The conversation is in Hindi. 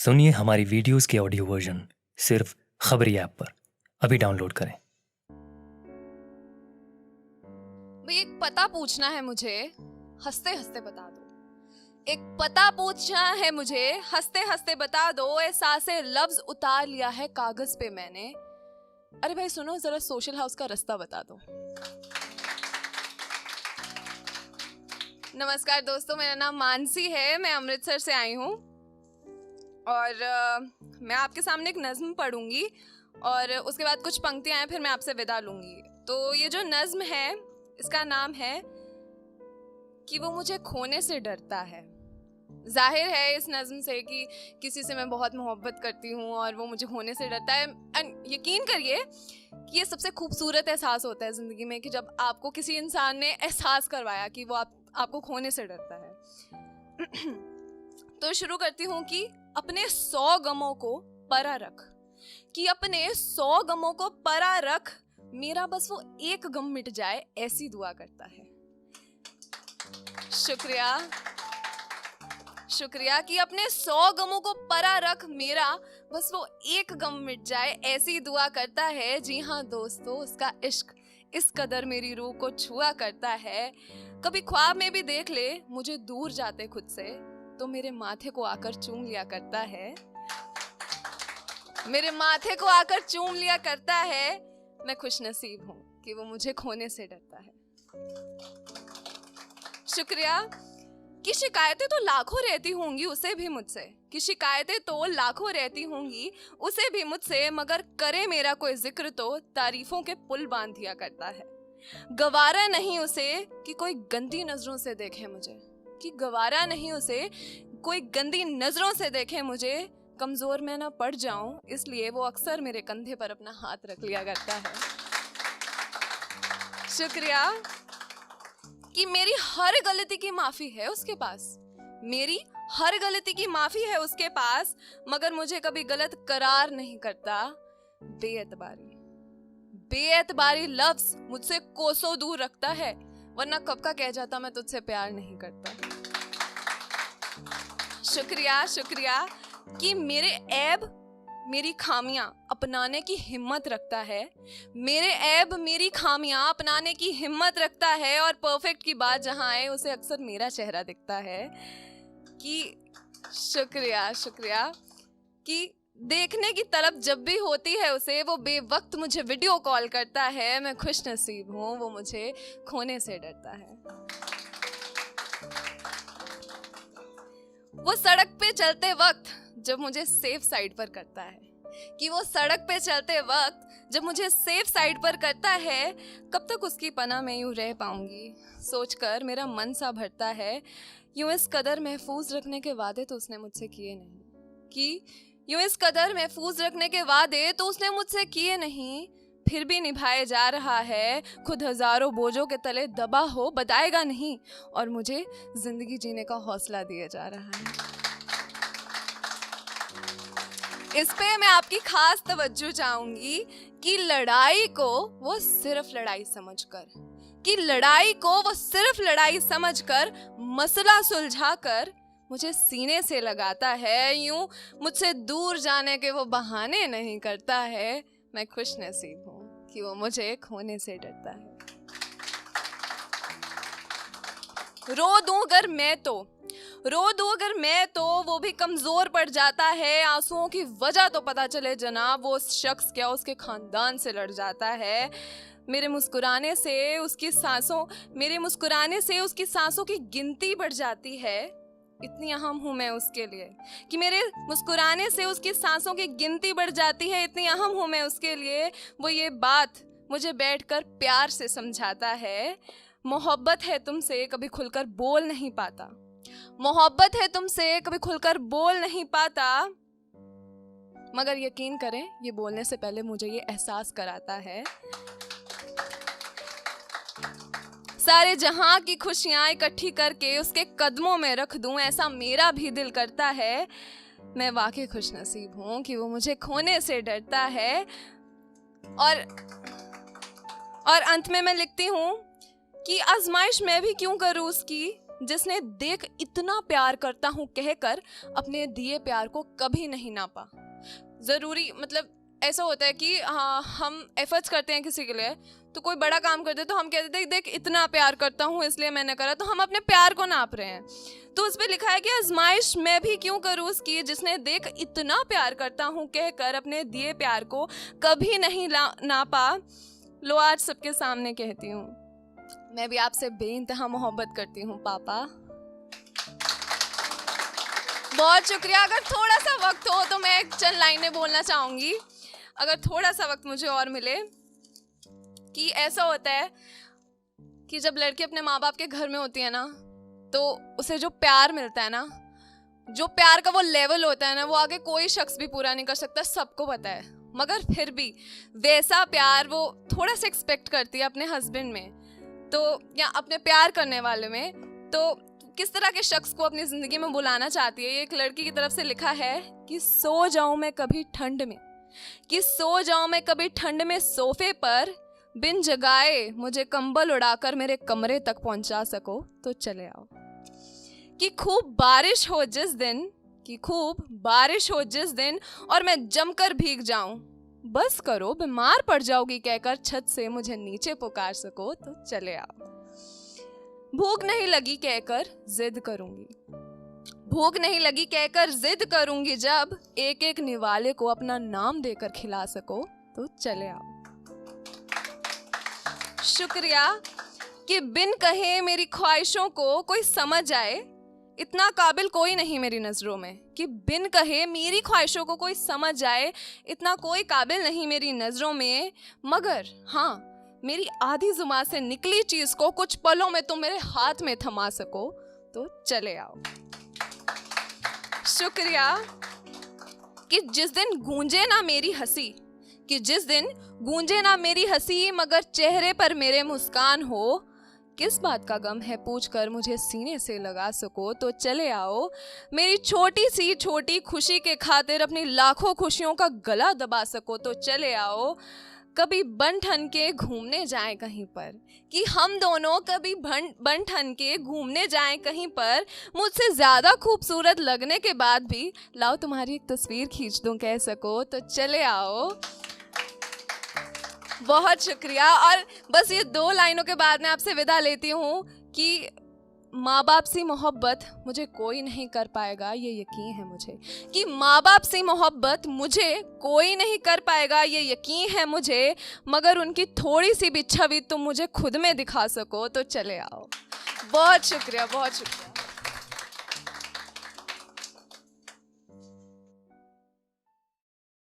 सुनिए हमारी वीडियोस के ऑडियो वर्जन सिर्फ खबरी ऐप पर। अभी डाउनलोड करें। भाई एक पता पूछना है मुझे, हंसते हंसते बता दो। एक पता पूछना है मुझे, हंसते हंसते बता दो। एहसासे लफ्ज उतार लिया है कागज पे मैंने। अरे भाई सुनो जरा, सोशल हाउस का रास्ता बता दो। नमस्कार दोस्तों, मेरा नाम मानसी है, मैं अमृतसर से आई हूँ और मैं आपके सामने एक नज्म पढ़ूंगी और उसके बाद कुछ पंक्तियां हैं, फिर मैं आपसे विदा लूंगी। तो ये जो नज्म है इसका नाम है कि वो मुझे खोने से डरता है। जाहिर है इस नज्म से कि किसी से मैं बहुत मोहब्बत करती हूँ और वो मुझे खोने से डरता है। यकीन करिए कि ये सबसे खूबसूरत एहसास होता है ज़िंदगी में कि जब आपको किसी इंसान ने एहसास करवाया कि वो आपको खोने से डरता है। तो शुरू करती हूँ कि अपने 100 गमों को परा रख, कि अपने 100 गमों को परा रख, मेरा बस वो एक गम मिट जाए ऐसी दुआ करता है। शुक्रिया शुक्रिया कि अपने 100 गमों को परा रख, मेरा बस वो एक गम मिट जाए ऐसी दुआ करता है। जी हाँ दोस्तों, उसका इश्क इस कदर मेरी रूह को छुआ करता है। कभी ख्वाब में भी देख ले मुझे दूर जाते खुद से, तो मेरे माथे को आकर चूम लिया करता है। मेरे माथे को आकर चूम लिया करता है। मैं खुशनसीब हूँ कि वो मुझे खोने से डरता है। शुक्रिया कि शिकायतें तो लाखों रहती होंगी उसे भी मुझसे, कि शिकायतें तो लाखों रहती होंगी उसे भी मुझसे, मगर करे मेरा कोई जिक्र तो तारीफों के पुल बांध दिया करता है। गवारा नहीं उसे कि कोई गंदी नजरों से देखे मुझे, कि गवारा नहीं उसे कोई गंदी नजरों से देखे मुझे। कमजोर मैं ना पड़ जाऊं इसलिए वो अक्सर मेरे कंधे पर अपना हाथ रख लिया करता है। शुक्रिया कि मेरी हर गलती की माफी है उसके पास, मेरी हर गलती की माफी है उसके पास, मगर मुझे कभी गलत करार नहीं करता। बेएतबारी लफ्ज मुझसे कोसों दूर रखता है, वरना कब का कह जाता मैं तुझसे प्यार नहीं करता। शुक्रिया कि मेरे ऐब मेरी खामियां अपनाने की हिम्मत रखता है, मेरे ऐब मेरी खामियां अपनाने की हिम्मत रखता है। और परफेक्ट की बात जहां आए उसे अक्सर मेरा चेहरा दिखता है। कि शुक्रिया कि देखने की तलब जब भी होती है उसे, वो बेवक्त मुझे वीडियो कॉल करता है। मैं खुश नसीब हूँ, वो मुझे खोने से डरता है। वो सड़क पे चलते वक्त जब मुझे सेफ साइड पर करता है, कि वो सड़क पे चलते वक्त जब मुझे सेफ साइड पर करता है, कब तक उसकी पनाह में यूं रह पाऊंगी सोचकर मेरा मन सा भरता है। यूं इस कदर महफूज रखने के वादे तो उसने मुझसे किए नहीं, कि यूं इस कदर महफूज रखने के वादे तो उसने मुझसे किए नहीं, फिर भी निभाए जा रहा है। खुद हजारों बोझों के तले दबा हो बताएगा नहीं, और मुझे जिंदगी जीने का हौसला दिया जा रहा है। इस पे मैं आपकी खास तवज्जो चाहूंगी कि लड़ाई को वो सिर्फ लड़ाई समझकर, कि लड़ाई को वो सिर्फ लड़ाई समझकर, मसला सुलझाकर मुझे सीने से लगाता है। यूं मुझसे दूर जाने के वो बहाने नहीं करता है। मैं खुश नसीब हूँ कि वो मुझे खोने से डरता है। रो दूं अगर मैं तो वो भी कमजोर पड़ जाता है। आंसुओं की वजह तो पता चले जनाब, वो उस शख्स क्या उसके खानदान से लड़ जाता है। मेरे मुस्कुराने से उसकी सांसों की गिनती बढ़ जाती है। इतनी अहम हूं मैं उसके लिए कि मेरे मुस्कुराने से उसकी सांसों की गिनती बढ़ जाती है। इतनी अहम हूं मैं उसके लिए, वो ये बात मुझे बैठकर प्यार से समझाता है। मोहब्बत है तुमसे कभी खुलकर बोल नहीं पाता, मोहब्बत है तुमसे कभी खुलकर बोल नहीं पाता, मगर यकीन करें ये बोलने से पहले मुझे ये एहसास कराता है। सारे जहां की खुशियां इकट्ठी करके उसके कदमों में रख दूं, ऐसा मेरा भी दिल करता है। मैं वाकई खुश नसीब हूं कि वो मुझे खोने से डरता है। और अंत में मैं लिखती हूं कि आजमाइश मैं भी क्यों करूं उसकी, जिसने देख इतना प्यार करता हूँ कहकर अपने दिए प्यार को कभी नहीं नापा। ज़रूरी मतलब ऐसा होता है कि हाँ हम एफर्ट्स करते हैं किसी के लिए, तो कोई बड़ा काम करते तो हम कहते थे देख इतना प्यार करता हूँ इसलिए मैंने करा, तो हम अपने प्यार को नाप रहे हैं। तो उस पर लिखा है कि आजमाइश मैं भी क्यों करूँ उसकी, जिसने देख इतना प्यार करता हूँ कहकर अपने दिए प्यार को कभी नहीं नापा। लो आज सबके सामने कहती हूँ, मैं भी आपसे बेइंतहा मोहब्बत करती हूँ पापा। बहुत शुक्रिया। अगर थोड़ा सा वक्त हो तो मैं चंद लाइनें बोलना चाहूँगी, अगर थोड़ा सा वक्त मुझे और मिले। कि ऐसा होता है कि जब लड़की अपने माँ बाप के घर में होती है ना, तो उसे जो प्यार मिलता है ना, जो प्यार का वो लेवल होता है ना, वो आगे कोई शख्स भी पूरा नहीं कर सकता, सबको पता है। मगर फिर भी वैसा प्यार वो थोड़ा सा एक्सपेक्ट करती है अपने हस्बैंड में, तो या अपने प्यार करने वाले में। तो किस तरह के शख्स को अपनी ज़िंदगी में बुलाना चाहती है, ये एक लड़की की तरफ से लिखा है कि सो जाऊं मैं कभी ठंड में, कि सो जाऊं मैं कभी ठंड में सोफे पर, बिन जगाए मुझे कंबल उड़ाकर मेरे कमरे तक पहुंचा सको तो चले आओ। कि खूब बारिश हो जिस दिन, कि खूब बारिश हो जिस दिन और मैं जमकर भीग जाऊं, बस करो बीमार पड़ जाओगी कहकर छत से मुझे नीचे पुकार सको तो चले आओ। भूख नहीं लगी कहकर जिद करूंगी, भूख नहीं लगी कहकर जिद करूंगी, जब एक एक निवाले को अपना नाम देकर खिला सको तो चले आओ। शुक्रिया। कि बिन कहे मेरी ख्वाहिशों को कोई समझ आए, इतना काबिल कोई नहीं मेरी नज़रों में। कि बिन कहे मेरी ख्वाहिशों को कोई समझ आए, इतना कोई काबिल नहीं मेरी नज़रों में, मगर हाँ मेरी आधी जुबान से निकली चीज़ को कुछ पलों में तुम मेरे हाथ में थमा सको तो चले आओ। शुक्रिया। कि जिस दिन गूंजे ना मेरी हंसी, कि जिस दिन गूंजे ना मेरी हंसी मगर चेहरे पर मेरे मुस्कान हो, किस बात का गम है पूछ कर मुझे सीने से लगा सको तो चले आओ। मेरी छोटी सी छोटी खुशी के खातिर अपनी लाखों खुशियों का गला दबा सको तो चले आओ। कभी बन ठन के घूमने जाएं कहीं पर, कि हम दोनों कभी बन ठन के घूमने जाएं कहीं पर, मुझसे ज़्यादा खूबसूरत लगने के बाद भी लाओ तुम्हारी एक तस्वीर खींच दूं कह सको तो चले आओ। बहुत शुक्रिया। और बस ये 2 लाइनों के बाद मैं आपसे विदा लेती हूँ कि माँ बाप सी मोहब्बत मुझे कोई नहीं कर पाएगा ये यकीन है मुझे, कि माँ बाप सी मोहब्बत मुझे कोई नहीं कर पाएगा ये यकीन है मुझे, मगर उनकी थोड़ी सी भी छवि तुम मुझे खुद में दिखा सको तो चले आओ। बहुत शुक्रिया, बहुत शुक्रिया।